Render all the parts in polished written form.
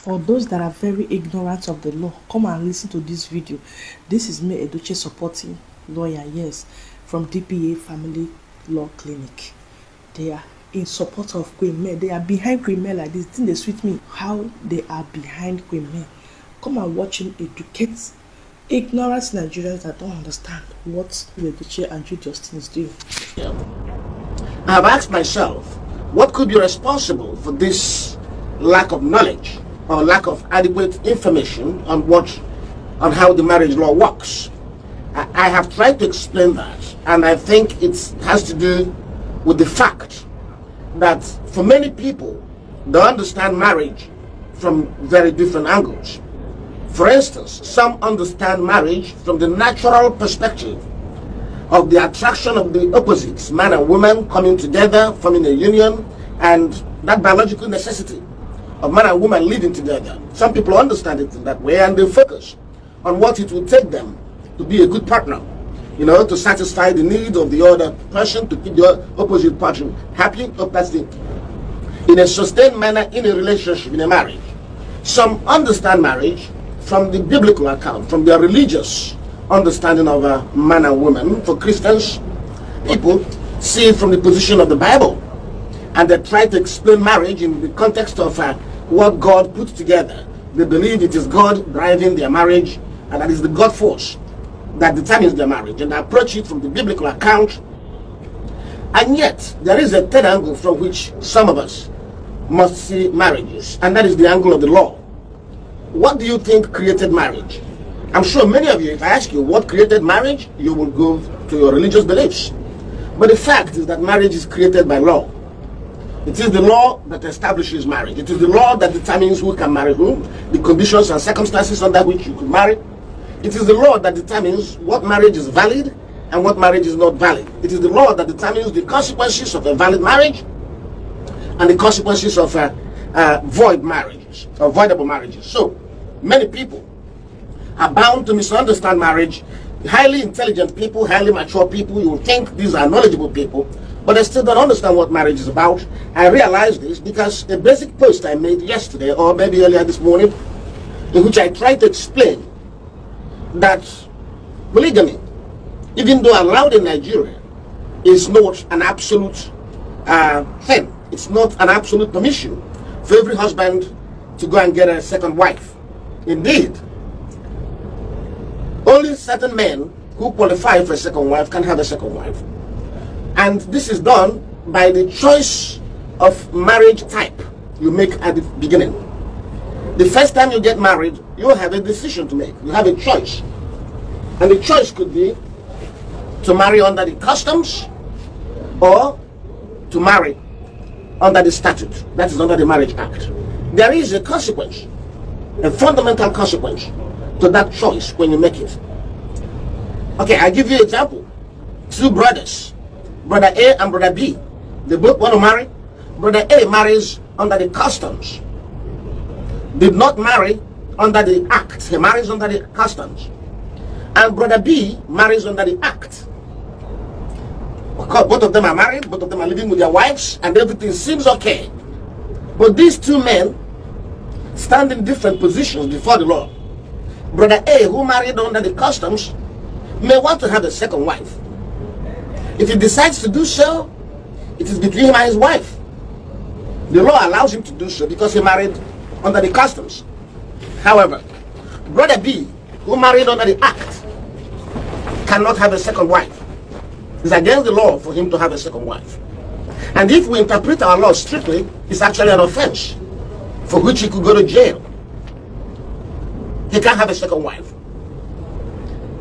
For those that are very ignorant of the law, come and listen to this video. This is me, Edochie, supporting lawyer, yes, from DPA Family Law Clinic. They are in support of Queen May. They are behind Queen May like this. Thing they sweet me how they are behind Queen May. Come and watch him educate ignorant Nigerians that don't understand what Yul-Edochie and Judy is doing. I have asked myself, what could be responsible for this lack of knowledge or lack of adequate information on how the marriage law works? I have tried to explain that, and I think it has to do with the fact that for many people, they understand marriage from very different angles. For instance, some understand marriage from the natural perspective of the attraction of the opposites, man and woman coming together, forming a union, and that biological necessity of man and woman living together. Some people understand it in that way, and they focus on what it will take them to be a good partner, you know, to satisfy the needs of the other person, to keep the opposite party happy. That's the, in a sustained manner in a relationship, in a marriage. Some understand marriage from the biblical account, from their religious understanding of man and woman. For Christians, people see it from the position of the Bible, and they try to explain marriage in the context of what God put together. They believe it is God driving their marriage, and that is the God force that determines their marriage, and they approach it from the biblical account. And yet there is a third angle from which some of us must see marriages, and that is the angle of the law. What do you think created marriage? I'm sure many of you, if I ask you what created marriage, you will go to your religious beliefs. But the fact is that marriage is created by law. It is the law that establishes marriage. It is the law that determines who can marry whom, the conditions and circumstances under which you could marry. It is the law that determines what marriage is valid and what marriage is not valid. It is the law that determines the consequences of a valid marriage and the consequences of void marriages or voidable marriages. So many people are bound to misunderstand marriage. Highly intelligent people, highly mature people, you will think these are knowledgeable people, but they still don't understand what marriage is about. I realized this because a basic post I made yesterday, or maybe earlier this morning, in which I tried to explain that polygamy, even though allowed in Nigeria, is not an absolute thing. It's not an absolute permission for every husband to go and get a second wife. Indeed, only certain men who qualify for a second wife can have a second wife. And this is done by the choice of marriage type you make at the beginning. The first time you get married, you have a decision to make. You have a choice. And the choice could be to marry under the customs or to marry under the statute. That is under the Marriage Act. There is a consequence, a fundamental consequence to that choice when you make it. Okay, I'll give you an example. Two brothers, brother A and brother B, they both want to marry. Brother A marries under the customs, did not marry under the act. He marries under the customs. And brother B marries under the act. Because both of them are married, both of them are living with their wives, and everything seems okay. But these two men stand in different positions before the law. Brother A, who married under the customs, may want to have a second wife. If he decides to do so, it is between him and his wife. The law allows him to do so because he married under the customs. However, brother B, who married under the act, cannot have a second wife. It's against the law for him to have a second wife. And if we interpret our law strictly, it's actually an offense for which he could go to jail. He can't have a second wife.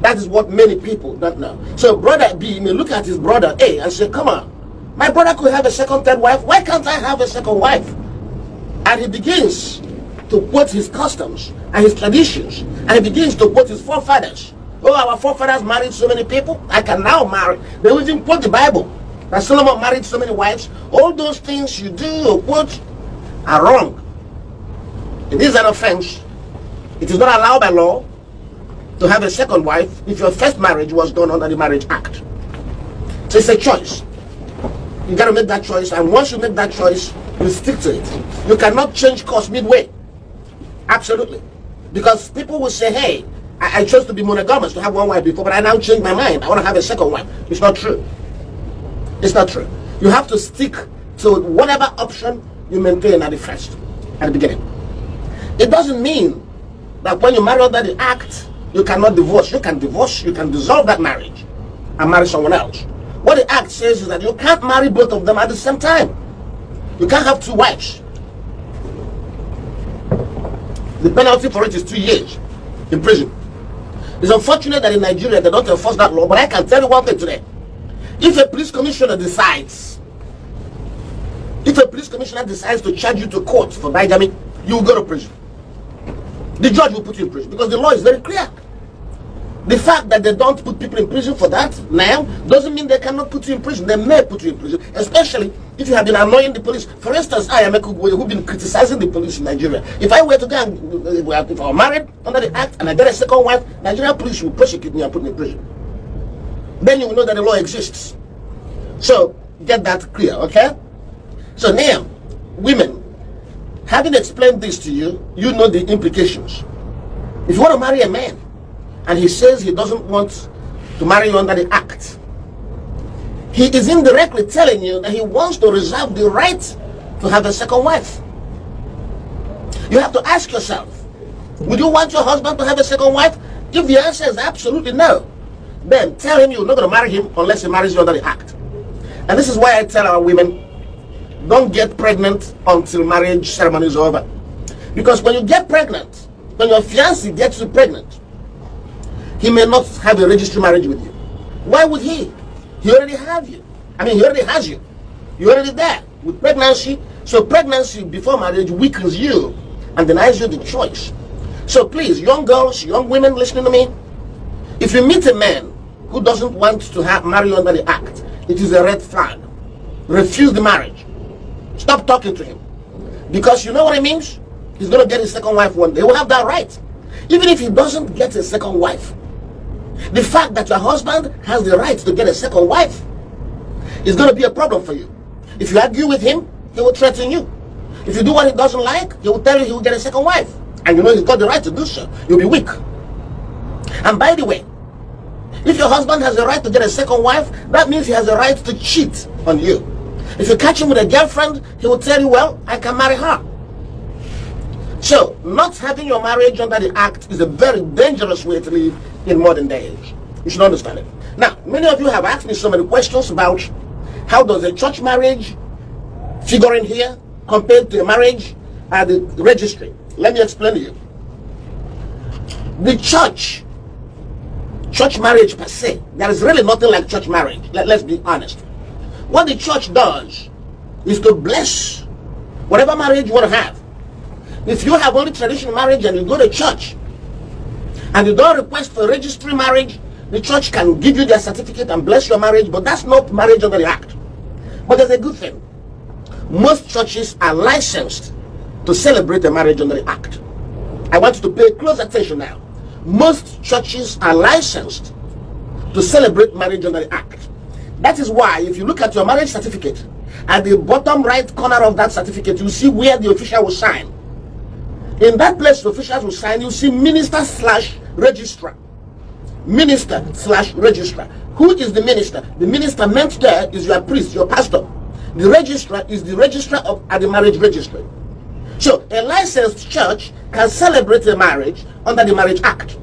That is what many people don't know. So brother B may look at his brother A and say, come on, my brother could have a second, third wife. Why can't I have a second wife? And he begins to quote his customs and his traditions. And he begins to quote his forefathers. Oh, our forefathers married so many people. I can now marry. They will even quote the Bible that Solomon married so many wives. All those things you do or quote are wrong. It is an offense. It is not allowed by law to have a second wife if your first marriage was done under the Marriage Act. So it's a choice. You got to make that choice, and once you make that choice, you stick to it. You cannot change course midway. Absolutely. Because people will say, hey, I chose to be monogamous, to have one wife before, but I now changed my mind. I want to have a second wife. It's not true. It's not true. You have to stick to whatever option you maintain at the beginning. It doesn't mean that when you marry under the act, you cannot divorce. You can divorce, you can dissolve that marriage and marry someone else. What the act says is that you can't marry both of them at the same time. You can't have two wives. The penalty for it is 2 years in prison. It's unfortunate that in Nigeria they don't enforce that law, but I can tell you one thing today. If a police commissioner decides to charge you to court for bigamy, you will go to prison. The judge will put you in prison because the law is very clear. The fact that they don't put people in prison for that now doesn't mean they cannot put you in prison. They may put you in prison, especially if you have been annoying the police. For instance, I am a Kugwe who've been criticizing the police in Nigeria. If I were to go and, if I were married under the act and I get a second wife, Nigerian police will prosecute me and put me in prison. Then you will know that the law exists. So, get that clear, okay? So now, women, having explained this to you, you know the implications. If you want to marry a man, and he says he doesn't want to marry you under the act, he is indirectly telling you that he wants to reserve the right to have a second wife. You have to ask yourself, would you want your husband to have a second wife? If the answer is absolutely no, then tell him you're not going to marry him unless he marries you under the act. And this is why I tell our women, don't get pregnant until marriage ceremony is over. Because when you get pregnant, when your fiancé gets you pregnant, he may not have a registry marriage with you. Why would he? He already have you. I mean, he already has you. You're already there with pregnancy. So pregnancy before marriage weakens you and denies you the choice. So please, young girls, young women listening to me, if you meet a man who doesn't want to marry you under the act, it is a red flag. Refuse the marriage. Stop talking to him. Because you know what it means? He's going to get his second wife one day. He will have that right. Even if he doesn't get a second wife, the fact that your husband has the right to get a second wife is going to be a problem for you. If you argue with him, he will threaten you. If you do what he doesn't like, he will tell you he will get a second wife. And you know he's got the right to do so. You'll be weak. And by the way, if your husband has the right to get a second wife, that means he has the right to cheat on you. If you catch him with a girlfriend, he will tell you, well, I can marry her. So, not having your marriage under the act is a very dangerous way to live in modern days. You should understand it. Now, many of you have asked me so many questions about how does a church marriage figure in here compared to a marriage at the registry. Let me explain to you. The church marriage per se, there is really nothing like church marriage. Let's be honest. What the church does is to bless whatever marriage you want to have. If you have only traditional marriage and you go to church and you don't request for registry marriage, the church can give you their certificate and bless your marriage, but that's not marriage under the act. But there's a good thing. Most churches are licensed to celebrate a marriage under the act. I want you to pay close attention now. Most churches are licensed to celebrate marriage under the act. That is why if you look at your marriage certificate, at the bottom right corner of that certificate, you see where the official will sign. In that place the officials will sign, you see minister/registrar. Minister/registrar. Who is the minister? The minister meant there is your priest, your pastor. The registrar is the registrar at the marriage registry. So a licensed church can celebrate a marriage under the Marriage Act.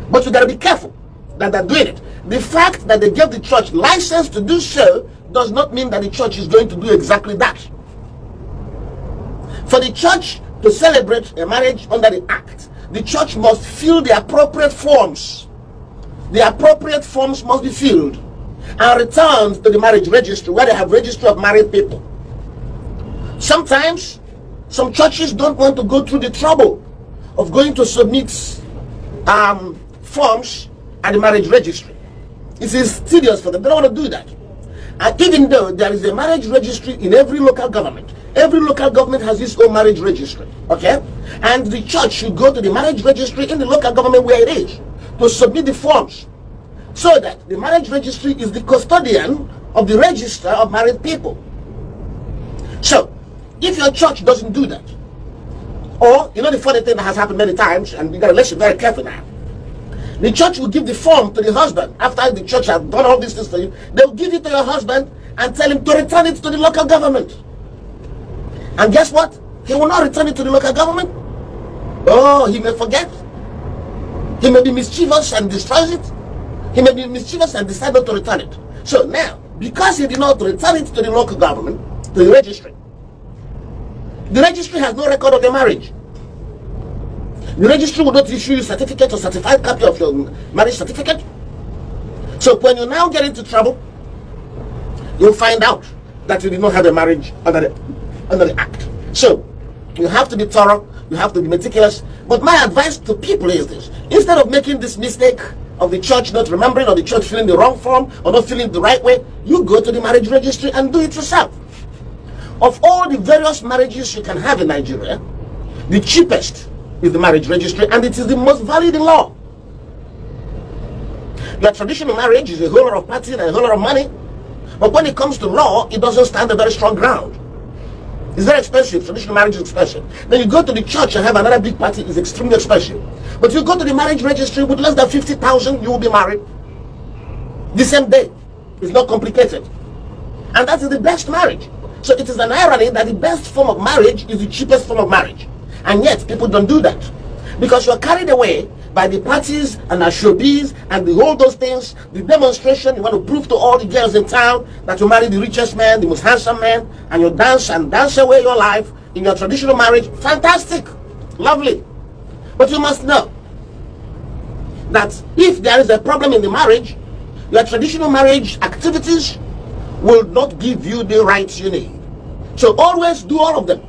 But you gotta be careful that they're doing it. The fact that they gave the church license to do so does not mean that the church is going to do exactly that. For the church to celebrate a marriage under the act, the church must fill the appropriate forms. The appropriate forms must be filled and returned to the marriage registry, where they have registry of married people. Sometimes some churches don't want to go through the trouble of going to submit forms at the marriage registry. It is tedious for them. They don't want to do that. And even though there is a marriage registry in every local government has its own marriage registry, okay? And the church should go to the marriage registry in the local government where it is to submit the forms, so that the marriage registry is the custodian of the register of married people. So, if your church doesn't do that, Or, you know the funny thing that has happened many times, and you got to listen very carefully now. The church will give the form to the husband. After the church has done all these things for you, they will give it to your husband and tell him to return it to the local government. And guess what? He will not return it to the local government. Oh, he may forget. He may be mischievous and destroys it. He may be mischievous and decide not to return it. So now, because he did not return it to the local government, to the registry has no record of the marriage. The registry will not issue you a certificate or certified copy of your marriage certificate. So when you now get into trouble, you'll find out that you did not have a marriage under the act. So you have to be thorough, you have to be meticulous. But my advice to people is this: instead of making this mistake of the church not remembering, or the church filling the wrong form, or not filling it the right way, you go to the marriage registry and do it yourself. Of all the various marriages you can have in Nigeria, the cheapest is the marriage registry, and it is the most valid in law. Your traditional marriage is a whole lot of party and a whole lot of money, but when it comes to law, it doesn't stand a very strong ground. It's very expensive. Traditional marriage is expensive. Then you go to the church and have another big party, is extremely expensive. But you go to the marriage registry with less than 50,000, you will be married the same day. It's not complicated. And that is the best marriage. So it is an irony that the best form of marriage is the cheapest form of marriage. And yet people don't do that. Because you're carried away by the parties and the showbiz and all those things, the demonstration. You want to prove to all the girls in town that you marry the richest man, the most handsome man, and you dance away your life in your traditional marriage. Fantastic, lovely. But you must know that if there is a problem in the marriage, your traditional marriage activities will not give you the rights you need. So always do all of them.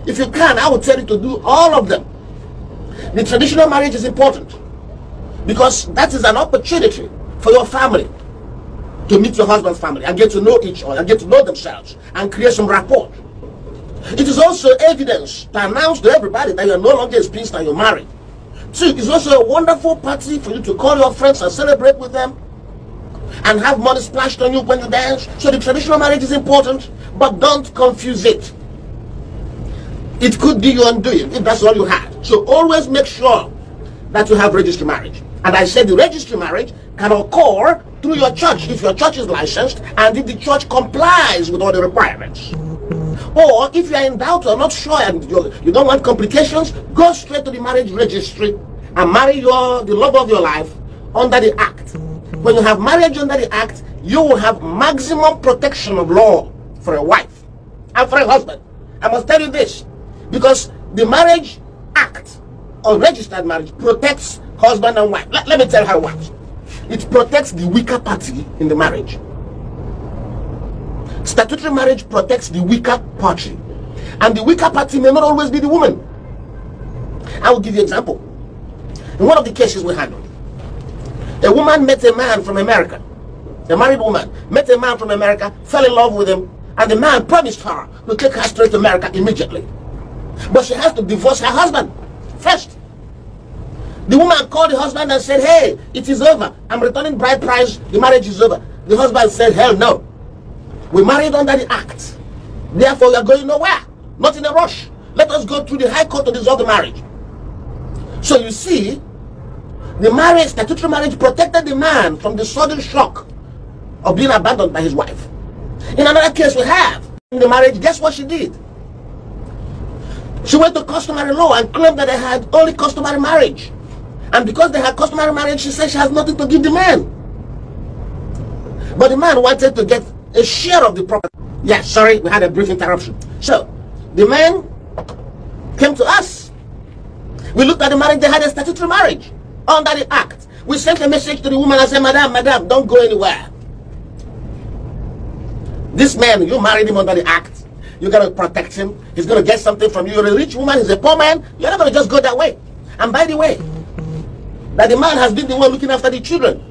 If you can, I would tell you to do all of them. The traditional marriage is important because that is an opportunity for your family to meet your husband's family and get to know each other and get to know themselves and create some rapport. It is also evidence to announce to everybody that you are no longer a spinster and you're married. Two, it's also a wonderful party for you to call your friends and celebrate with them and have money splashed on you when you dance. So the traditional marriage is important, but don't confuse it. It could be your undoing if that's all you had. So always make sure that you have registry marriage. And I said the registry marriage can occur through your church if your church is licensed and if the church complies with all the requirements. Or if you are in doubt or not sure and you don't want complications, go straight to the marriage registry and marry the love of your life under the act. When you have marriage under the act, you will have maximum protection of law for a wife and for a husband. I must tell you this, because the marriage act or registered marriage protects husband and wife. Let me tell you how it works. It protects the weaker party in the marriage. Statutory marriage protects the weaker party, and the weaker party may not always be the woman. I will give you an example. In one of the cases we handled, a woman met a man from America. A married woman met a man from America, fell in love with him, and the man promised her to take her straight to America immediately. But she has to divorce her husband first. The woman called the husband and said, "Hey, it is over. I'm returning bride price. The marriage is over." The husband said, "Hell no. We married under the act. Therefore, we are going nowhere. Not in a rush. Let us go through the high court to dissolve the marriage." So you see, the marriage, statutory marriage, protected the man from the sudden shock of being abandoned by his wife. In another case we have, in the marriage, guess what she did? She went to customary law and claimed that they had only customary marriage. And because they had customary marriage, she said she has nothing to give the man. But the man wanted to get a share of the property. Yeah, sorry, we had a brief interruption. So, the man came to us. We looked at the marriage, they had a statutory marriage under the act. We sent a message to the woman and said, Madam, don't go anywhere. This man, you married him under the act. You gotta protect him. He's gonna get something from you. You're a rich woman, he's a poor man. You're not gonna just go that way. And by the way, that the man has been the one looking after the children.